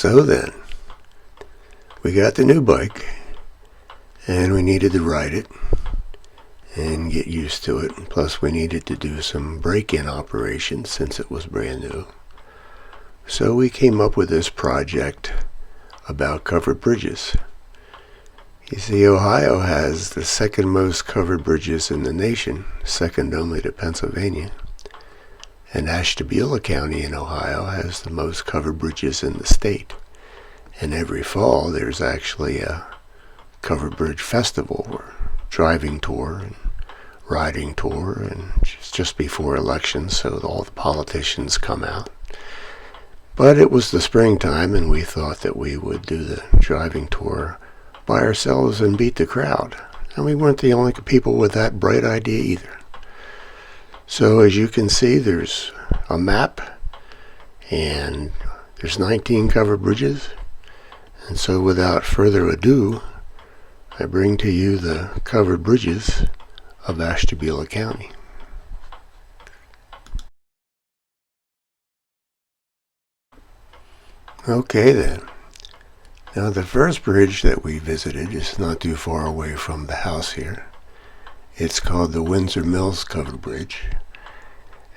So then, we got the new bike, and we needed to ride it and get used to it. Plus, we needed to do some break-in operations since it was brand new. So we came up with this project about covered bridges. You see, Ohio has the second most covered bridges in the nation, second only to Pennsylvania. And Ashtabula County in Ohio has the most covered bridges in the state. And every fall there's actually a covered bridge festival or driving tour and riding tour, and just before elections, so all the politicians come out. But it was the springtime, and we thought that we would do the driving tour by ourselves and beat the crowd. And we weren't the only people with that bright idea either. So as you can see, there's a map, and there's 19 covered bridges. And so without further ado, I bring to you the covered bridges of Ashtabula County. Okay then. Now the first bridge that we visited is not too far away from the house here. It's called the Windsor Mills Covered Bridge,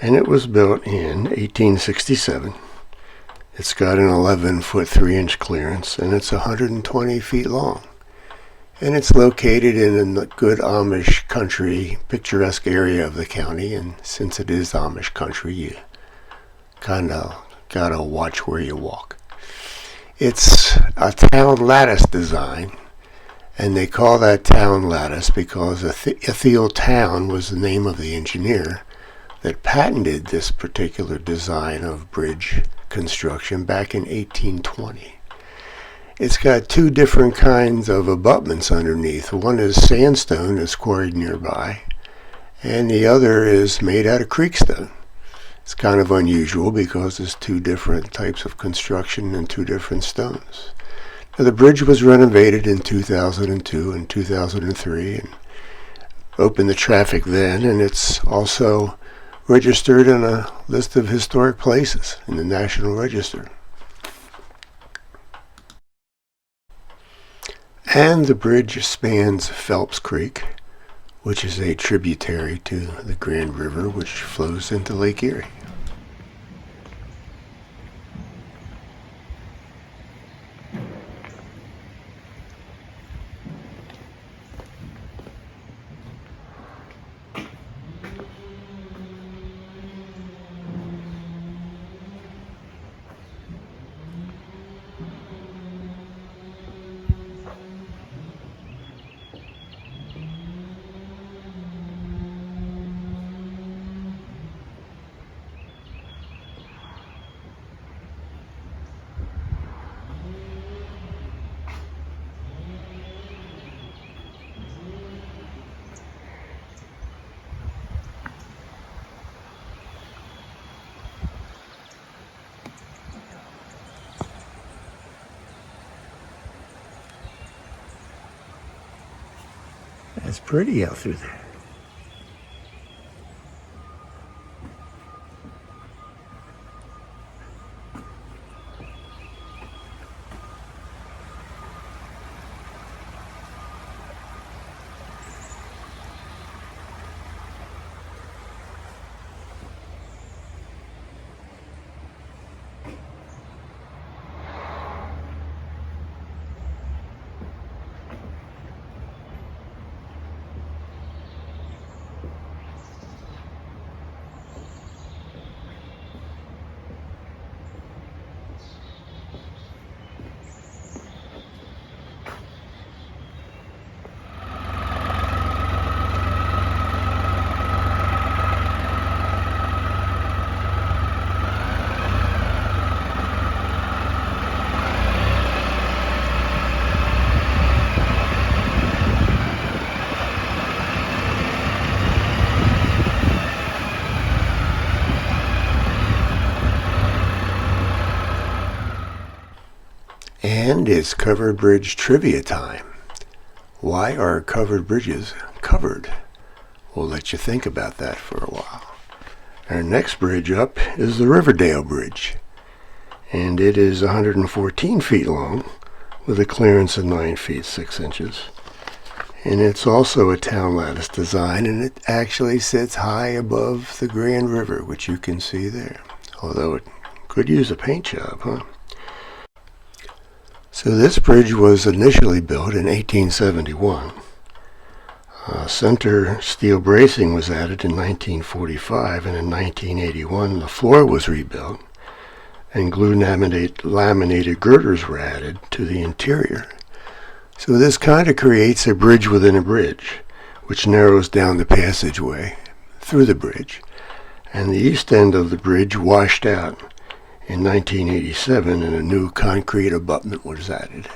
and it was built in 1867. It's got an 11-foot 3-inch clearance, and it's 120 feet long. And it's located in a good Amish country, picturesque area of the county, and since it is Amish country, you kind of gotta watch where you walk. It's a town lattice design, and they call that town lattice because Ethiel Town was the name of the engineer that patented this particular design of bridge construction back in 1820. It's got two different kinds of abutments underneath. One is sandstone that's quarried nearby, and the other is made out of creekstone. It's kind of unusual because there's two different types of construction and two different stones. Now, the bridge was renovated in 2002 and 2003 and opened the traffic then, and it's also registered in a list of historic places in the National Register. And the bridge spans Phelps Creek, which is a tributary to the Grand River, which flows into Lake Erie. It's pretty out through there. And it's covered bridge trivia time. Why are covered bridges covered? We'll let you think about that for a while. Our next bridge up is the Riverdale Bridge. and it is 114 feet long with a clearance of 9 feet 6 inches. And it's also a town lattice design, and it actually sits high above the Grand River, which you can see there. Although it could use a paint job, huh? So this bridge was initially built in 1871. Center steel bracing was added in 1945, and in 1981 the floor was rebuilt, and glue laminated girders were added to the interior. So this kind of creates a bridge within a bridge, which narrows down the passageway through the bridge. And the east end of the bridge washed out in 1987, and a new concrete abutment was added.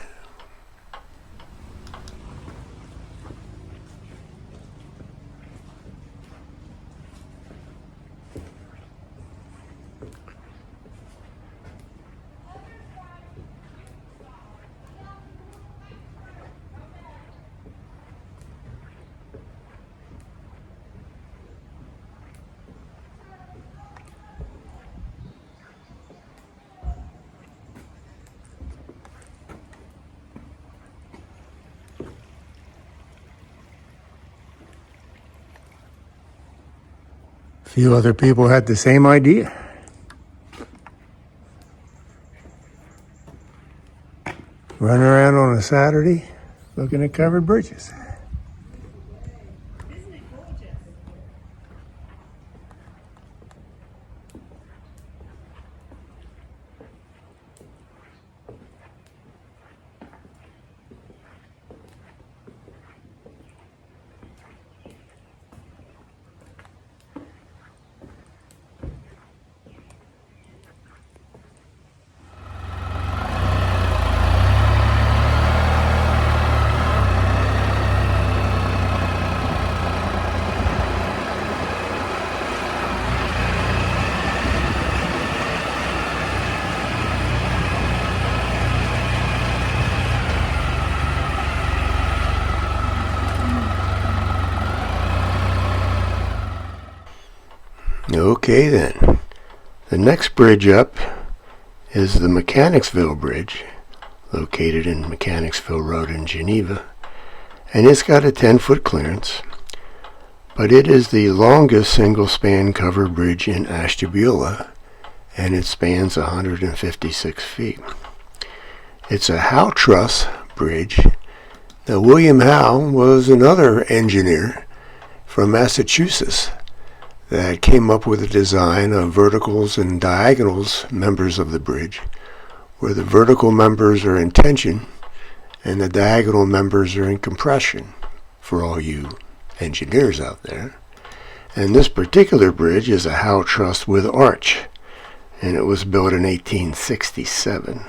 A few other people had the same idea. Run around on a Saturday looking at covered bridges. Isn't it gorgeous? Okay then. The next bridge up is the Mechanicsville Bridge, located in Mechanicsville Road in Geneva, and it's got a 10-foot clearance, but it is the longest single-span covered bridge in Ashtabula, and it spans 156 feet. It's a Howe truss bridge. Now, William Howe was another engineer from Massachusetts that came up with a design of verticals and diagonals members of the bridge, where the vertical members are in tension and the diagonal members are in compression, for all you engineers out there. And this particular bridge is a Howe truss with arch, and it was built in 1867.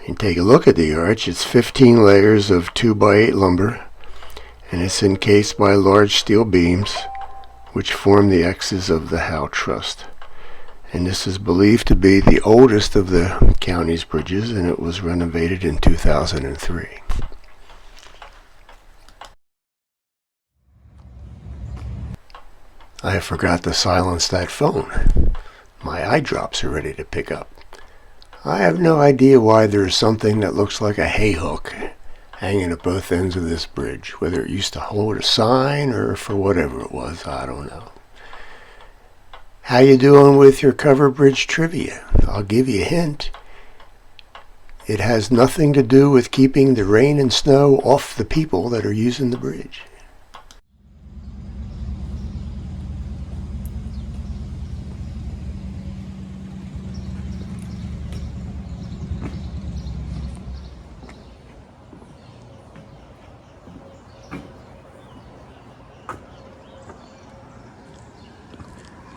And take a look at the arch. It's 15 layers of 2x8 lumber, and it's encased by large steel beams which form the X's of the Howe truss. And this is believed to be the oldest of the county's bridges, and it was renovated in 2003. I forgot to silence that phone. My eye drops are ready to pick up. I have no idea why there's something that looks like a hay hook hanging at both ends of this bridge, whether it used to hold a sign or for whatever it was, I don't know. How you doing with your covered bridge trivia? I'll give you a hint. It has nothing to do with keeping the rain and snow off the people that are using the bridge.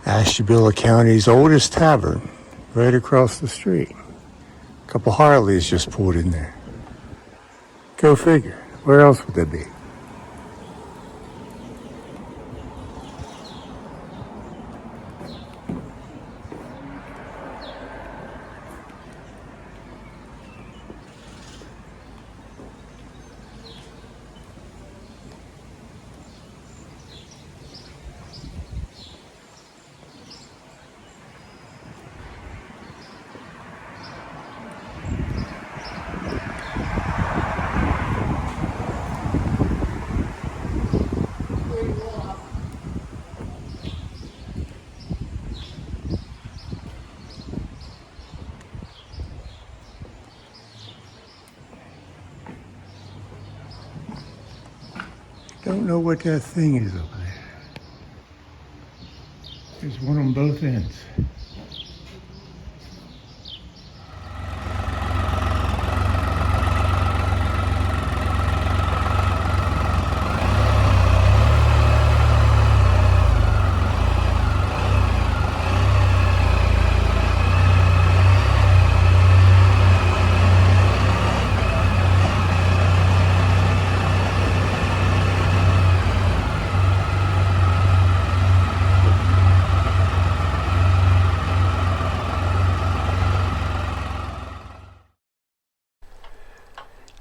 Ashtabula County's oldest tavern, right across the street. A couple Harleys just pulled in there. Go figure. Where else would they be? Don't know what that thing is over there. There's one on both ends.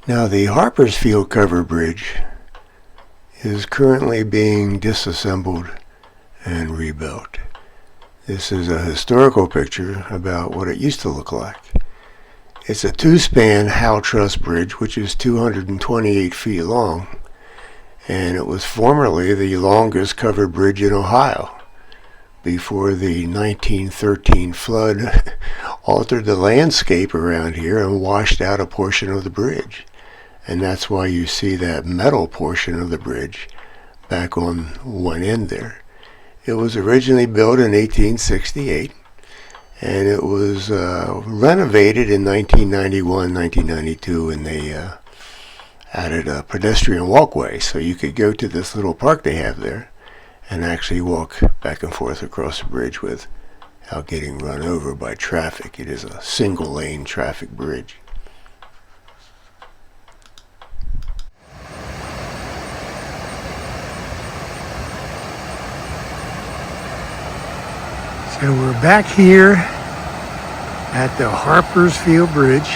Now, the Harpersfield Cover Bridge is currently being disassembled and rebuilt. This is a historical picture about what it used to look like. It's a two-span Howe Truss Bridge, which is 228 feet long, and it was formerly the longest covered bridge in Ohio before the 1913 flood altered the landscape around here and washed out a portion of the bridge. And that's why you see that metal portion of the bridge back on one end there. It was originally built in 1868, and it was renovated in 1991, 1992, and they added a pedestrian walkway, so you could go to this little park they have there and actually walk back and forth across the bridge without getting run over by traffic. It is a single lane traffic bridge. So we're back here at the Harpersfield Bridge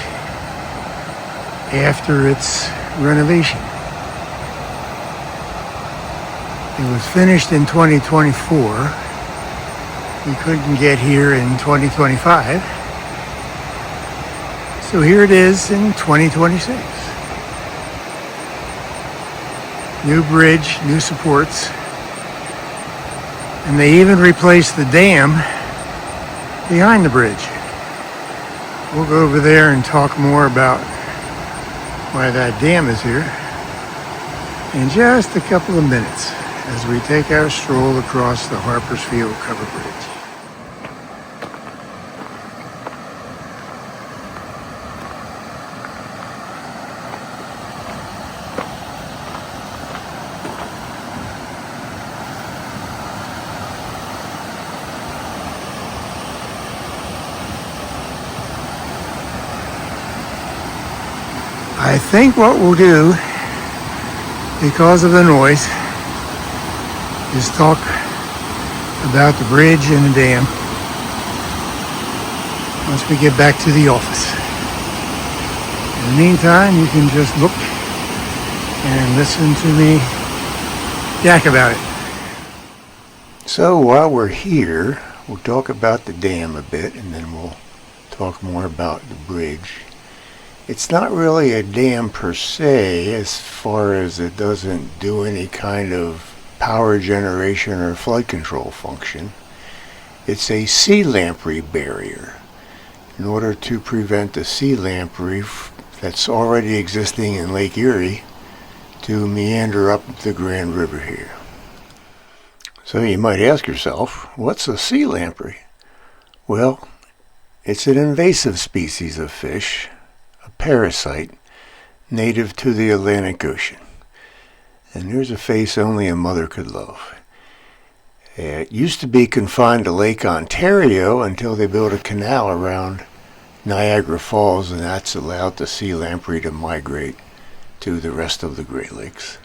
after its renovation. It was finished in 2024. We couldn't get here in 2025. So here it is in 2026. New bridge, new supports. And they even replaced the dam behind the bridge. We'll go over there and talk more about why that dam is here in just a couple of minutes as we take our stroll across the Harpersfield Cover Bridge. I think what we'll do, because of the noise, is talk about the bridge and the dam once we get back to the office. In the meantime, you can just look and listen to me yak about it. So while we're here, we'll talk about the dam a bit, and then we'll talk more about the bridge. It's not really a dam per se, as far as it doesn't do any kind of power generation or flood control function. It's a sea lamprey barrier in order to prevent the sea lamprey that's already existing in Lake Erie to meander up the Grand River here. So you might ask yourself, what's a sea lamprey? Well, it's an invasive species of fish, a parasite native to the Atlantic Ocean. And there's a face only a mother could love. It used to be confined to Lake Ontario until they built a canal around Niagara Falls, and that's allowed the sea lamprey to migrate to the rest of the Great Lakes.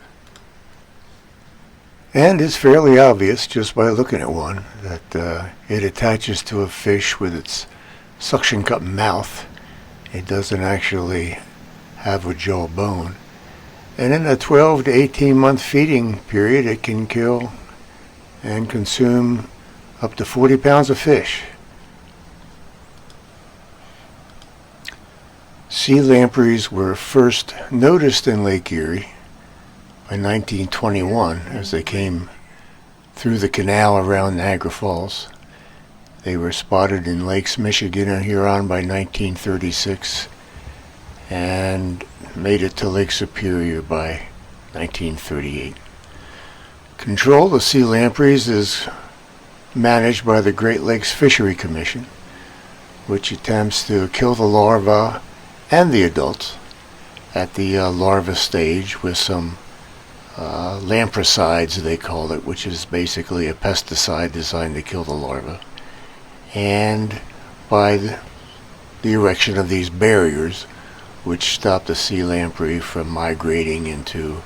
And it's fairly obvious just by looking at one that it attaches to a fish with its suction cup mouth. It doesn't actually have a jaw bone. And in a 12 to 18 month feeding period, it can kill and consume up to 40 pounds of fish. Sea lampreys were first noticed in Lake Erie by 1921 as they came through the canal around Niagara Falls. They were spotted in Lakes Michigan and Huron by 1936 and made it to Lake Superior by 1938. Control of sea lampreys is managed by the Great Lakes Fishery Commission, which attempts to kill the larvae and the adults at the larva stage with some lampricides, they call it, which is basically a pesticide designed to kill the larva, and by the erection of these barriers which stop the sea lamprey from migrating into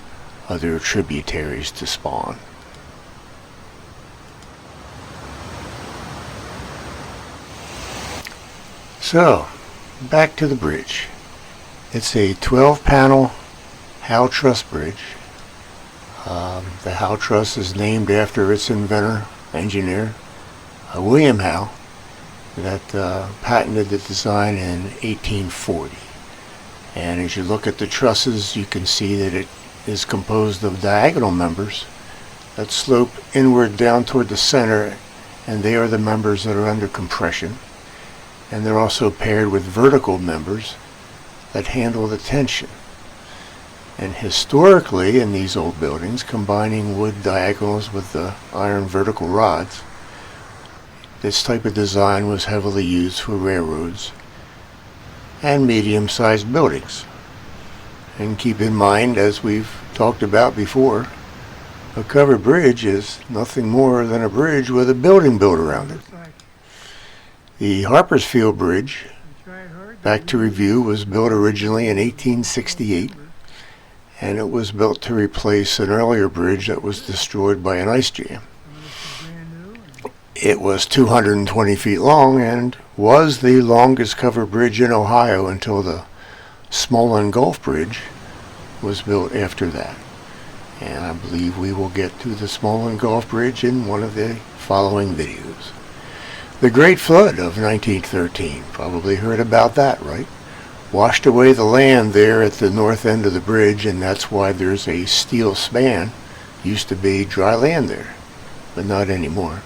other tributaries to spawn. So, back to the bridge. It's a 12-panel Howe truss bridge. The Howe truss is named after its inventor, engineer, William Howe, that patented the design in 1840. And as you look at the trusses, you can see that it is composed of diagonal members that slope inward down toward the center, and they are the members that are under compression. And they're also paired with vertical members that handle the tension. And historically, in these old buildings, combining wood diagonals with the iron vertical rods, this type of design was heavily used for railroads and medium-sized buildings. And keep in mind, as we've talked about before, a covered bridge is nothing more than a bridge with a building built around it. The Harpersfield Bridge, back to review, was built originally in 1868, and it was built to replace an earlier bridge that was destroyed by an ice jam. It was 220 feet long and was the longest covered bridge in Ohio until the Smolin Gulf Bridge was built after that. And I believe we will get to the Smolin Gulf Bridge in one of the following videos. The Great Flood of 1913, probably heard about that, right? Washed away the land there at the north end of the bridge, and that's why there's a steel span. Used to be dry land there, but not anymore.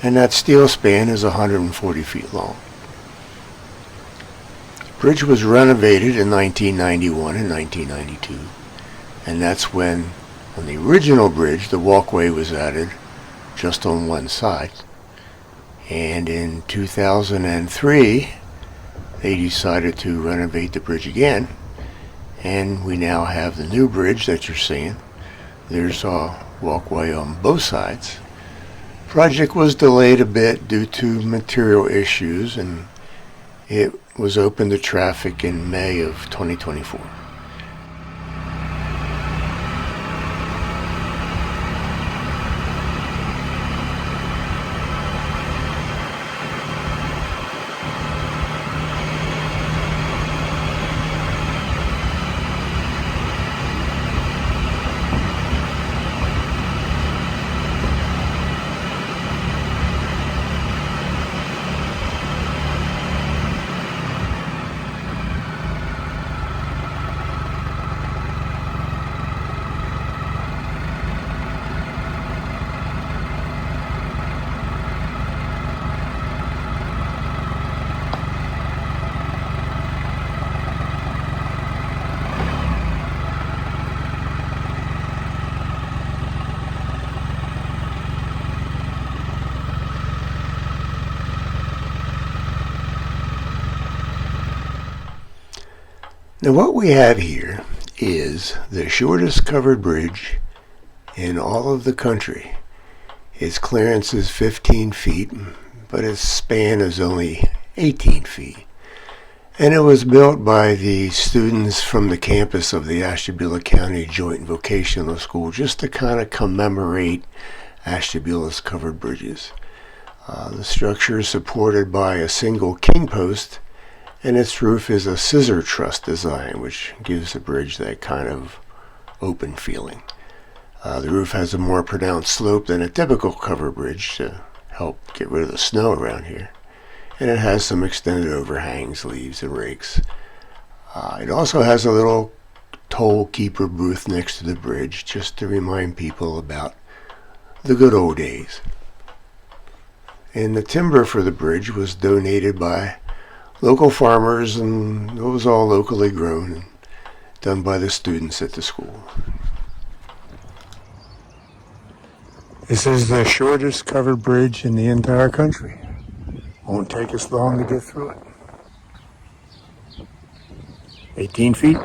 And that steel span is 140 feet long. The bridge was renovated in 1991 and 1992, and that's when on the original bridge the walkway was added just on one side. And in 2003, they decided to renovate the bridge again, and we now have the new bridge that you're seeing. There's a walkway on both sides. Project was delayed a bit due to material issues, and it was open to traffic in May of 2024. Now what we have here is the shortest covered bridge in all of the country. Its clearance is 15 feet, but its span is only 18 feet. And it was built by the students from the campus of the Ashtabula County Joint Vocational School just to kind of commemorate Ashtabula's covered bridges. The structure is supported by a single king post, and its roof is a scissor truss design, which gives the bridge that kind of open feeling. The roof has a more pronounced slope than a typical covered bridge to help get rid of the snow around here. And it has some extended overhangs, leaves, and rakes. It also has a little toll keeper booth next to the bridge, just to remind people about the good old days. And the timber for the bridge was donated by local farmers, and it was all locally grown and done by the students at the school. This is the shortest covered bridge in the entire country. Won't take us long to get through it. 18 feet.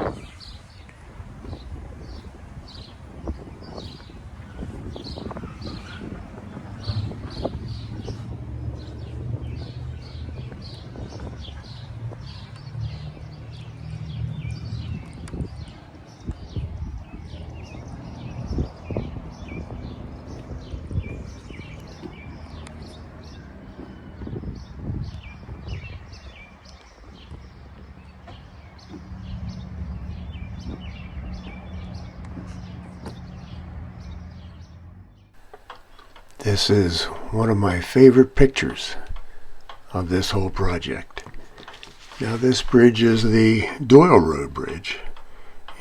This is one of my favorite pictures of this whole project. Now this bridge is the Doyle Road Bridge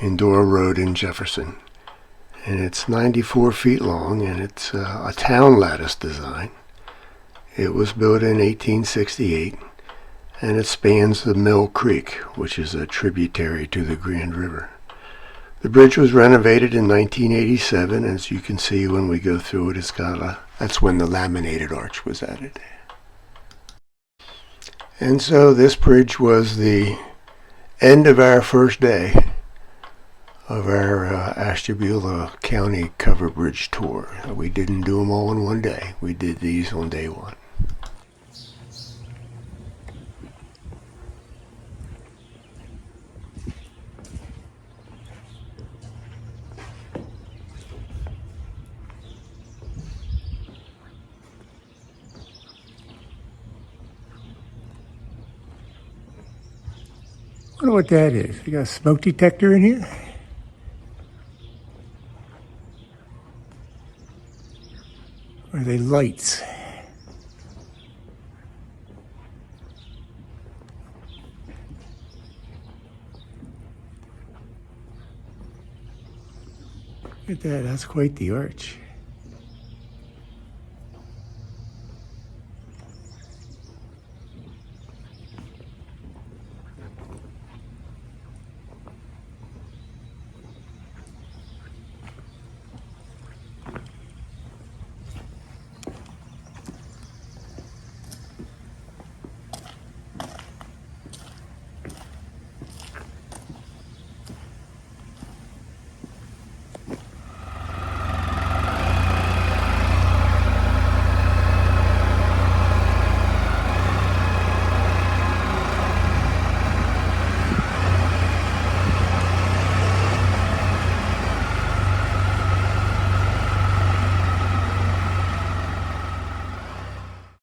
in Doyle Road in Jefferson. And it's 94 feet long, and it's a town lattice design. It was built in 1868, and it spans the Mill Creek, which is a tributary to the Grand River. The bridge was renovated in 1987. As you can see when we go through it, that's when the laminated arch was added. And so this bridge was the end of our first day of our Ashtabula County covered bridge tour. We didn't do them all in one day. We did these on day one. I wonder what that is. You got a smoke detector in here? Or are they lights? Look at that, that's quite the arch.